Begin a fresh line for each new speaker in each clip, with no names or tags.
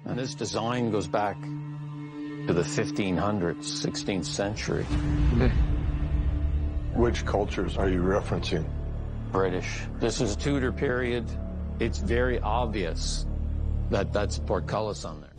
And this design goes back to the 1500s, 16th century.
Which cultures are you referencing?
British. This is Tudor period. It's very obvious that that's portcullis on there.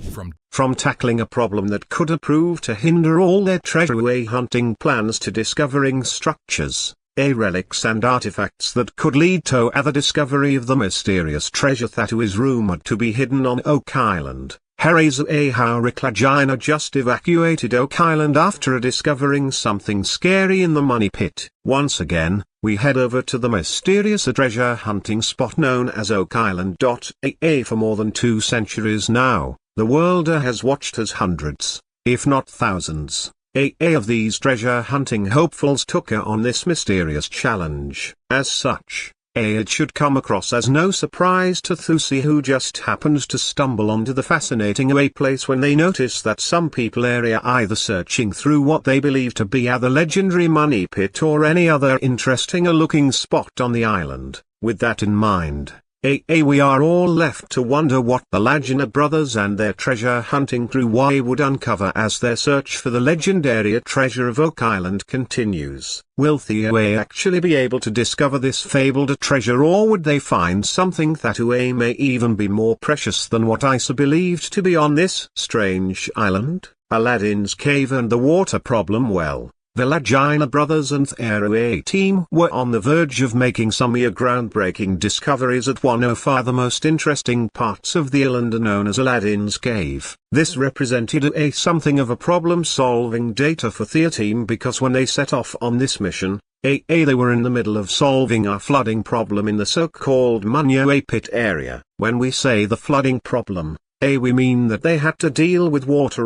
From tackling a problem that could have proved to hinder all their treasure hunting plans to discovering structures, relics and artifacts that could lead to the discovery of the mysterious treasure that is rumored to be hidden on Oak Island. Harry's how Rick Lagina just evacuated Oak Island after discovering something scary in the money pit. Once again, we head over to the mysterious treasure hunting spot known as Oak Island. For more than 2 centuries now, the world has watched as hundreds, if not thousands, of these treasure hunting hopefuls took on this mysterious challenge. As such, it should come across as no surprise to Thusi, who just happens to stumble onto the fascinating place when they notice that some people are either searching through what they believe to be the legendary money pit or any other interesting looking spot on the island. With that in mind, we are all left to wonder what the Lagina brothers and their treasure hunting crew would uncover as their search for the legendary treasure of Oak Island continues. Will Theo actually be able to discover this fabled treasure, or would they find something that may even be more precious than what Isa believed to be on this strange island? Aladdin's cave and the water problem. Well, the Lagina brothers and their team were on the verge of making some groundbreaking discoveries at one of the most interesting parts of the island known as Aladdin's cave. This represented something of a problem-solving data for their team, because when they set off on this mission, they were in the middle of solving a flooding problem in the so-called Money pit area. When we say the flooding problem, we mean that they had to deal with water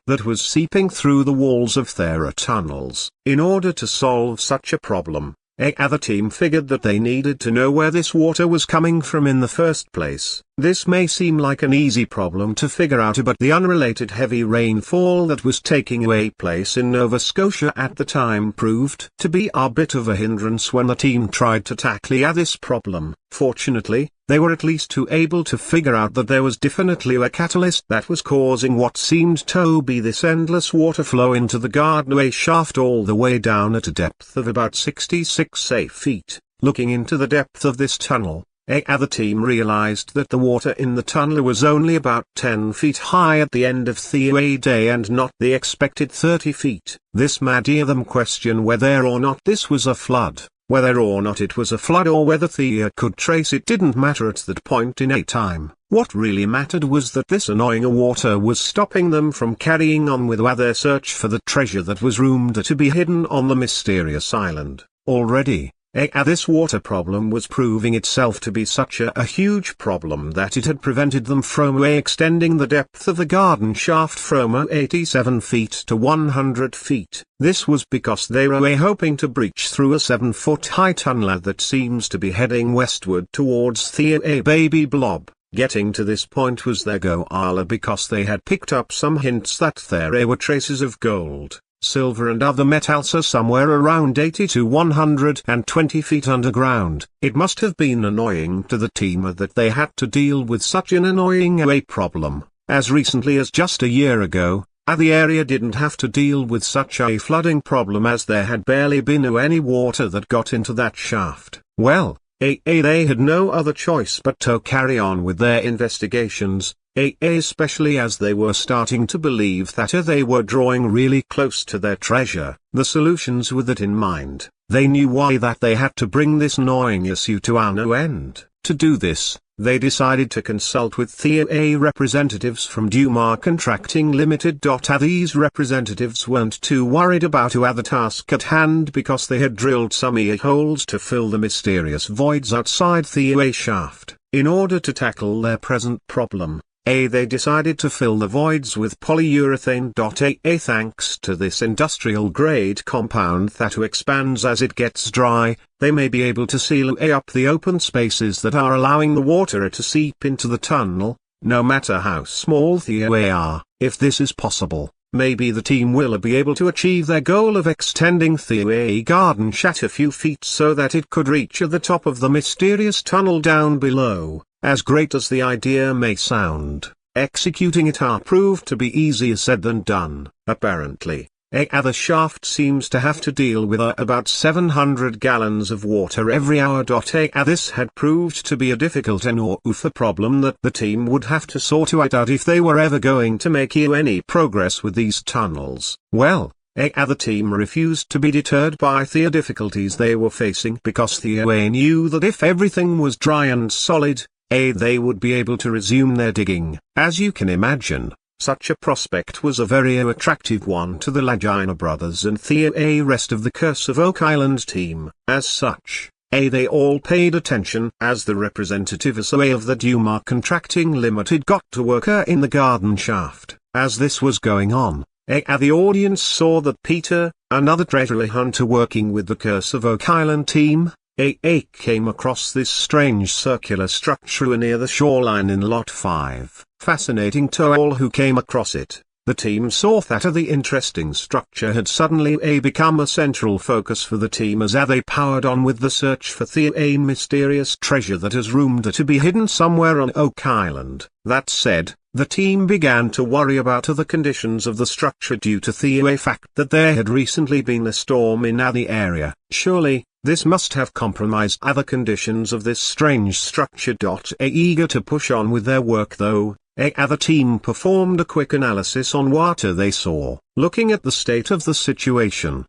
that was seeping through the walls of their tunnels. In order to solve such a problem, the team figured that they needed to know where this water was coming from in the first place. This may seem like an easy problem to figure out, but the unrelated heavy rainfall that was taking place in Nova Scotia at the time proved to be a bit of a hindrance when the team tried to tackle this problem. Fortunately, they were at least able to figure out that there was definitely a catalyst that was causing what seemed to be this endless water flow into the garden shaft all the way down at a depth of about 66 feet. Looking into the depth of this tunnel, the team realized that the water in the tunnel was only about 10 feet high at the end of the day and not the expected 30 feet. This made them question whether or not this was a flood. Whether or not it was a flood or whether Thea could trace it didn't matter at that point in time. What really mattered was that this annoying water was stopping them from carrying on with their search for the treasure that was rumored to be hidden on the mysterious island. Already, this water problem was proving itself to be such a huge problem that it had prevented them from extending the depth of the garden shaft from 87 feet to 100 feet. This was because they were hoping to breach through a 7-foot-high tunnel that seems to be heading westward towards the baby blob. Getting to this point was their goal because they had picked up some hints that there were traces of gold, silver and other metals somewhere around 80 to 120 feet underground. It must have been annoying to the team that they had to deal with such an annoying problem. As recently as just a year ago, the area didn't have to deal with such a flooding problem, as there had barely been any water that got into that shaft. Well, they had no other choice but to carry on with their investigations, especially as they were starting to believe that they were drawing really close to their treasure. The solutions with that in mind, they knew why that they had to bring this annoying issue to an end. To do this, they decided to consult with the representatives from Dumar Contracting Limited. These representatives weren't too worried about the task at hand, because they had drilled some holes to fill the mysterious voids outside the shaft. In order to tackle their present problem, they decided to fill the voids with polyurethane. Thanks to this industrial-grade compound that expands as it gets dry, they may be able to seal up the open spaces that are allowing the water to seep into the tunnel, no matter how small they are. If this is possible, maybe the team will be able to achieve their goal of extending the garden shaft a few feet so that it could reach the top of the mysterious tunnel down below. As great as the idea may sound, Executing it proved to be easier said than done, apparently. The shaft seems to have to deal with about 700 gallons of water every hour. This had proved to be a difficult enough problem that the team would have to sort out if they were ever going to make any progress with these tunnels. Well, the team refused to be deterred by the difficulties they were facing because they knew that if everything was dry and solid, they would be able to resume their digging. As you can imagine, such a prospect was a very attractive one to the Lagina brothers and the rest of the Curse of Oak Island team. As such, they all paid attention as the representatives of the Duma Contracting Limited got to work in the garden shaft. As this was going on, the audience saw that Peter, another treasure hunter working with the Curse of Oak Island team, came across this strange circular structure near the shoreline in Lot 5. Fascinating to all who came across it. The team saw that the interesting structure had suddenly become a central focus for the team as they powered on with the search for the mysterious treasure that is rumored to be hidden somewhere on Oak Island. That said, the team began to worry about the conditions of the structure due to the fact that there had recently been a storm in the area. Surely, this must have compromised other conditions of this strange structure. Eager to push on with their work though, the team performed a quick analysis on what they saw. Looking at the state of the situation,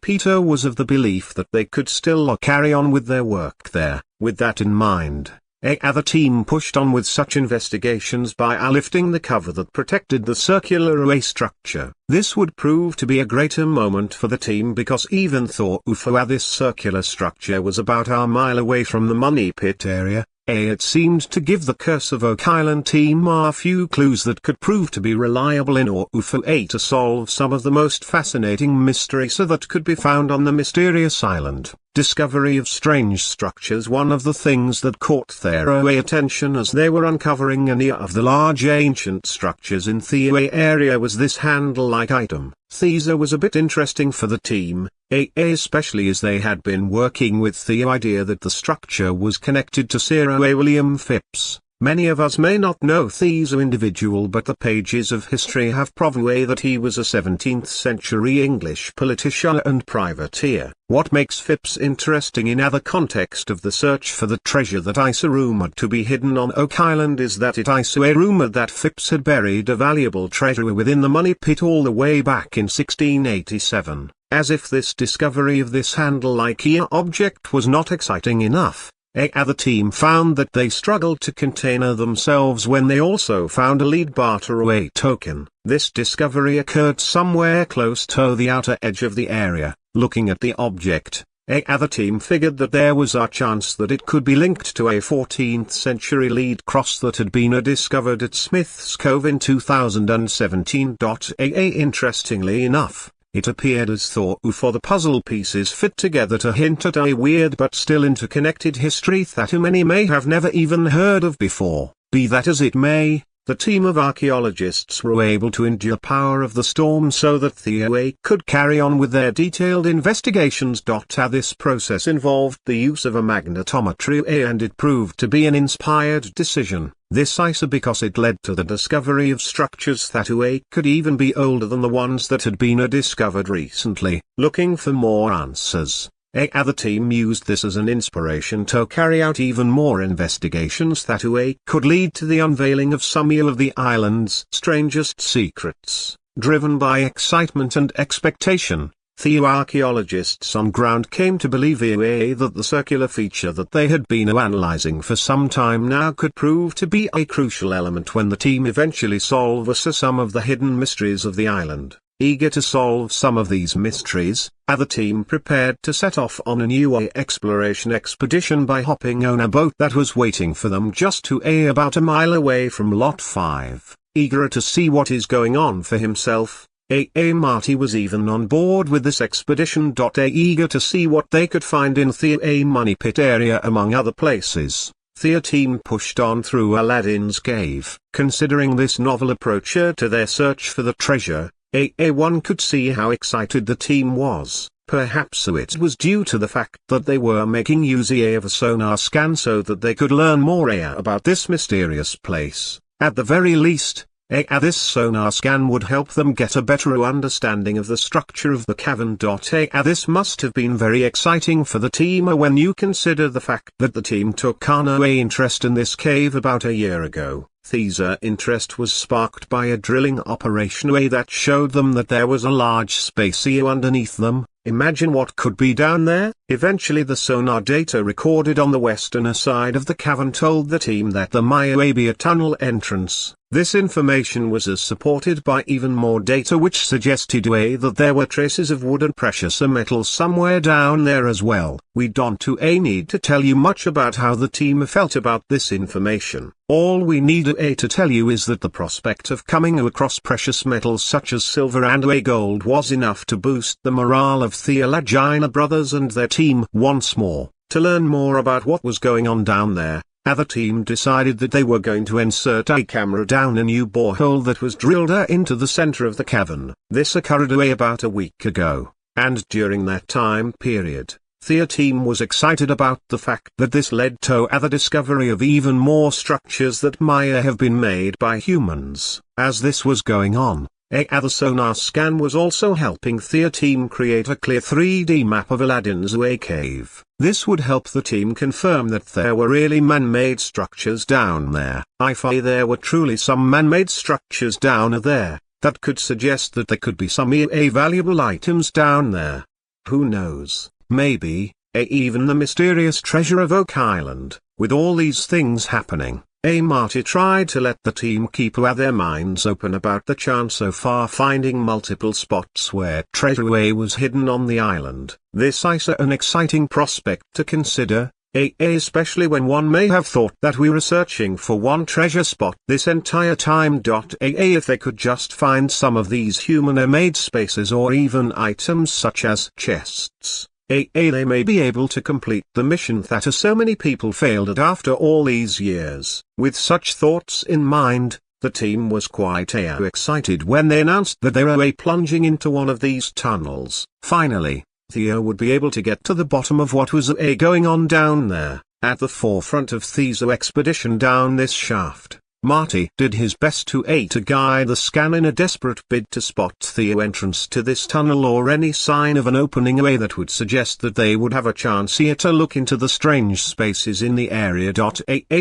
Peter was of the belief that they could still carry on with their work there. With that in mind, the team pushed on with such investigations by lifting the cover that protected the circular array structure. This would prove to be a greater moment for the team because even though this circular structure was about a mile away from the money pit area, it seemed to give the Curse of Oak Island team a few clues that could prove to be reliable enough to solve some of the most fascinating mysteries that could be found on the mysterious island. Discovery of strange structures. One of the things that caught their attention as they were uncovering any of the large ancient structures in the area was this handle-like item. These was a bit interesting for the team, especially as they had been working with the idea that the structure was connected to Sir William Phipps. Many of us may not know Thie's individual, but the pages of history have proven that he was a 17th century English politician and privateer. What makes Phipps interesting in other context of the search for the treasure that is rumored to be hidden on Oak Island is that it is rumored that Phipps had buried a valuable treasure within the money pit all the way back in 1687. As if this discovery of this handle-like object was not exciting enough, the team found that they struggled to contain themselves when they also found a lead barter token. This discovery occurred somewhere close to the outer edge of the area. Looking at the object, the team figured that there was a chance that it could be linked to a 14th century lead cross that had been discovered at Smith's Cove in 2017. Interestingly enough, it appeared as though the puzzle pieces fit together to hint at a weird but still interconnected history that many may have never even heard of before. Be that as it may, the team of archaeologists were able to endure the power of the storm so that they could carry on with their detailed investigations. This process involved the use of a magnetometry and it proved to be an inspired decision. This is because it led to the discovery of structures that could even be older than the ones that had been discovered recently. Looking for more answers, the team used this as an inspiration to carry out even more investigations that could lead to the unveiling of some of the island's strangest secrets. Driven by excitement and expectation, the archaeologists on ground came to believe that the circular feature that they had been analyzing for some time now could prove to be a crucial element when the team eventually solved some of the hidden mysteries of the island. Eager to solve some of these mysteries, the team prepared to set off on a new exploration expedition by hopping on a boat that was waiting for them just about a mile away from Lot 5. Eager to see what is going on for himself, Marty was even on board with this expedition. Eager to see what they could find in the money pit area among other places, the team pushed on through Aladdin's cave. Considering this novel approach to their search for the treasure, one could see how excited the team was. Perhaps it was due to the fact that they were making use of a sonar scan so that they could learn more about this mysterious place. At the very least, this sonar scan would help them get a better understanding of the structure of the cavern. This must have been very exciting for the team when you consider the fact that the team took an interest in this cave about a year ago. Their interest was sparked by a drilling operation that showed them that there was a large space underneath them. Imagine what could be down there. Eventually the sonar data recorded on the western side of the cavern told the team that there might be a tunnel entrance. This information was supported by even more data which suggested that there were traces of wood and precious metals somewhere down there as well. We don't need to tell you much about how the team felt about this information. All we need to tell you is that the prospect of coming across precious metals such as silver and gold was enough to boost the morale of the Lagina brothers and their team once more. To learn more about what was going on down there, the team decided that they were going to insert a camera down a new borehole that was drilled into the center of the cavern. This occurred about a week ago, and during that time period, the team was excited about the fact that this led to the discovery of even more structures that might have been made by humans. As this was going on, the sonar scan was also helping the team create a clear 3D map of Aladdin's cave. This would help the team confirm that there were really man-made structures down there. If there were truly some man-made structures down there, that could suggest that there could be some valuable items down there. Who knows, maybe, even the mysterious treasure of Oak Island. With all these things happening, Marty tried to let the team keep their minds open about the chance so far finding multiple spots where treasure was hidden on the island. This is an exciting prospect to consider, especially when one may have thought that we were searching for one treasure spot this entire time. If they could just find some of these human-made spaces or even items such as chests, they may be able to complete the mission that so many people failed at after all these years. With such thoughts in mind, the team was quite excited when they announced that they were plunging into one of these tunnels. Finally, Theo would be able to get to the bottom of what was going on down there. At the forefront of Theo's expedition down this shaft, Marty did his best to guide the scan in a desperate bid to spot the entrance to this tunnel or any sign of an opening that would suggest that they would have a chance here to look into the strange spaces in the area.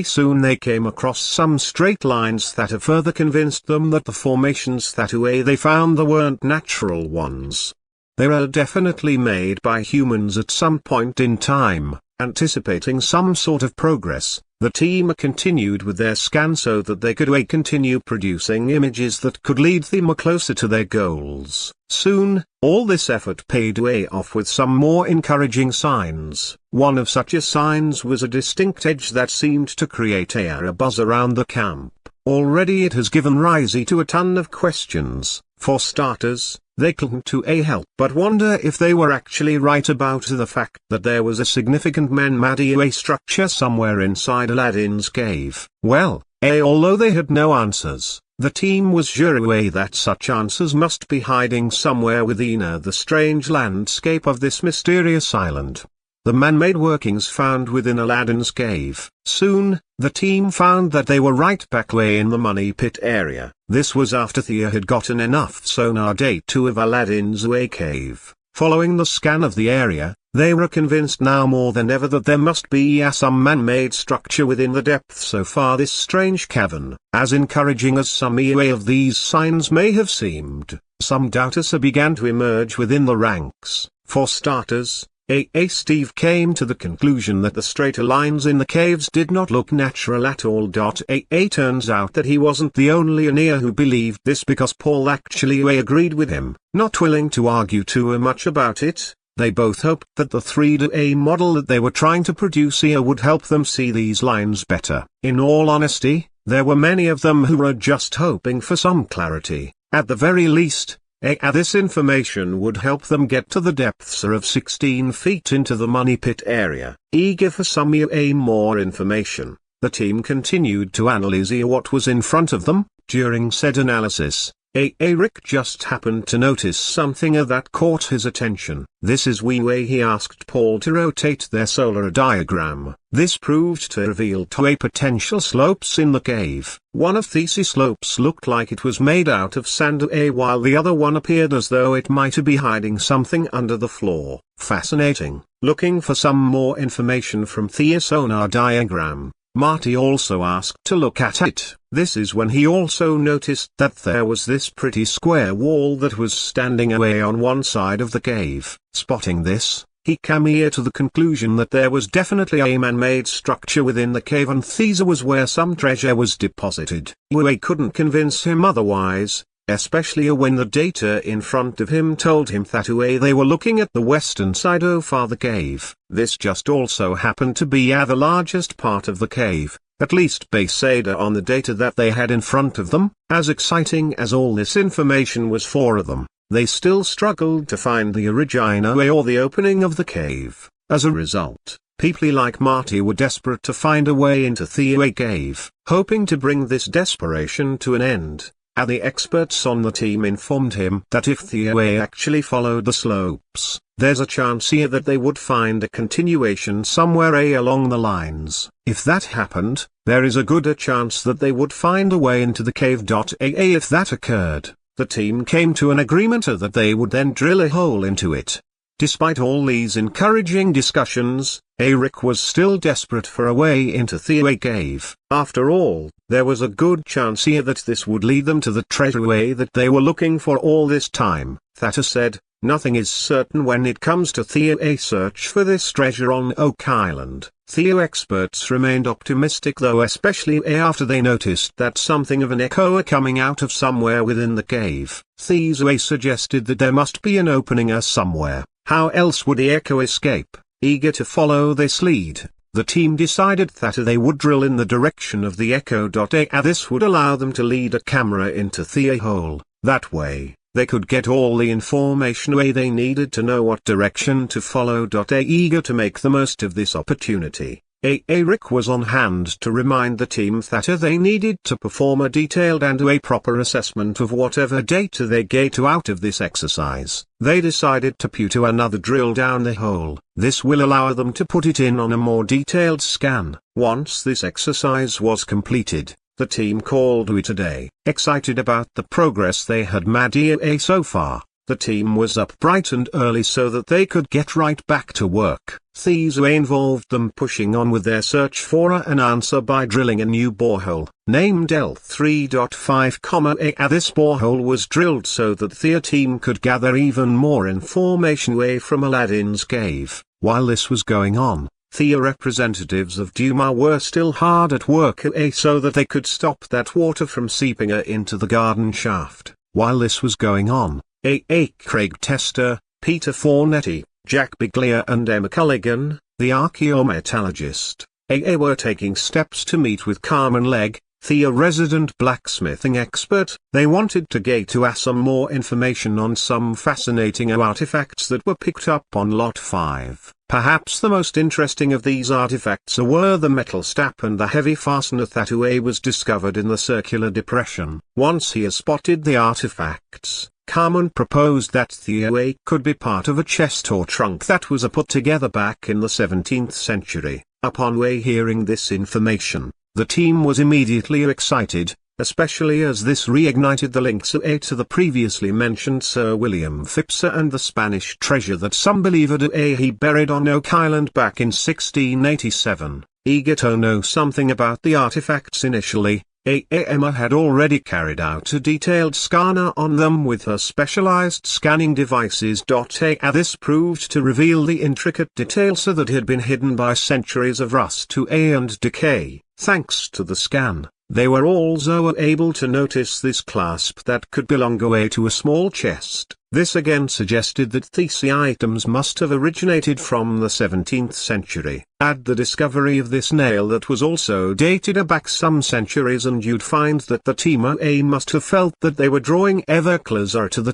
Soon they came across some straight lines that further convinced them that the formations that they found weren't natural ones. They were definitely made by humans at some point in time. Anticipating some sort of progress, the team continued with their scan so that they could continue producing images that could lead them closer to their goals. Soon, all this effort paid off with some more encouraging signs. One of such signs was a distinct edge that seemed to create a buzz around the camp. Already it has given rise to a ton of questions. For starters, they couldn't help but wonder if they were actually right about the fact that there was a significant man-made structure somewhere inside Aladdin's cave. Well, although they had no answers, the team was sure that such answers must be hiding somewhere within the strange landscape of this mysterious island. The man-made workings found within Aladdin's cave. Soon, the team found that they were right back in the money pit area. This was after Thea had gotten enough sonar data of Aladdin's cave. Following the scan of the area, they were convinced now more than ever that there must be some man-made structure within the depths so far this strange cavern. As encouraging as some of these signs may have seemed, some doubters began to emerge within the ranks. For starters, Steve came to the conclusion that the straighter lines in the caves did not look natural at all. Turns out that he wasn't the only one who believed this because Paul actually agreed with him. Not willing to argue too much about it, they both hoped that the 3D model that they were trying to produce here would help them see these lines better. In all honesty, there were many of them who were just hoping for some clarity. At the very least, this information would help them get to the depths of 16 feet into the money pit area. Eager for some more information, the team continued to analyze what was in front of them. During said analysis, Rick just happened to notice something that caught his attention. This is way he asked Paul to rotate their solar diagram. This proved to reveal two potential slopes in the cave. One of these slopes looked like it was made out of sand, while the other one appeared as though it might be hiding something under the floor. Fascinating. Looking for some more information from the sonar diagram, Marty also asked to look at it. This is when he also noticed that there was this pretty square wall that was standing away on one side of the cave. Spotting this, he came here to the conclusion that there was definitely a man-made structure within the cave, and this was where some treasure was deposited. Uwe couldn't convince him otherwise, especially when the data in front of him told him that they were looking at the western side of the cave. This just also happened to be the largest part of the cave, at least based on the data that they had in front of them. As exciting as all this information was for them, they still struggled to find the origin or the opening of the cave. As a result, people like Marty were desperate to find a way into the cave. Hoping to bring this desperation to an end, the experts on the team informed him that if the actually followed the slopes, there's a chance here that they would find a continuation somewhere along the lines. If that happened, there is a good chance that they would find a way into the cave. If that occurred, the team came to an agreement that they would then drill a hole into it. Despite all these encouraging discussions, Rick was still desperate for a way into the cave. After all, there was a good chance here that this would lead them to the treasure that they were looking for all this time. Theta said, "Nothing is certain when it comes to the search for this treasure on Oak Island." The experts remained optimistic though, especially after they noticed that something of an echo coming out of somewhere within the cave. These suggested that there must be an opening somewhere. How else would the echo escape? Eager to follow this lead, the team decided that they would drill in the direction of the echo. This would allow them to lead a camera into the hole. That way, they could get all the information they needed to know what direction to follow. Eager to make the most of this opportunity, Rick was on hand to remind the team that they needed to perform a detailed and a proper assessment of whatever data they get out of this exercise. They decided to put another drill down the hole. This will allow them to put it in on a more detailed scan. Once this exercise was completed, the team called it a day. Excited about the progress they had made so far, the team was up bright and early so that they could get right back to work. These involved them pushing on with their search for an answer by drilling a new borehole, named L3.5, This borehole was drilled so that the team could gather even more information from Aladdin's cave. While this was going on, the representatives of Duma were still hard at work so that they could stop that water from seeping into the garden shaft. While this was going on, Craig Tester, Peter Fornetti, Jack Biglia and Emma Culligan, the archaeometallurgist, were taking steps to meet with Carmen Legg, the resident blacksmithing expert. They wanted to get some more information on some fascinating artifacts that were picked up on Lot 5. Perhaps the most interesting of these artifacts were the metal stap and the heavy fastener that was discovered in the circular depression. Once he spotted the artifacts, Carmen proposed that the could be part of a chest or trunk that was put together back in the 17th century. Upon hearing this information, the team was immediately excited, especially as this reignited the links to the previously mentioned Sir William Phipps and the Spanish treasure that some believed he buried on Oak Island back in 1687. Eager to know something about the artifacts initially, Emma had already carried out a detailed scanner on them with her specialized scanning devices. This proved to reveal the intricate details that had been hidden by centuries of rust and decay. Thanks to the scan, they were also able to notice this clasp that could belong to a small chest. This again suggested that these items must have originated from the 17th century. Add the discovery of this nail that was also dated back some centuries and you'd find that the team must have felt that they were drawing ever closer to the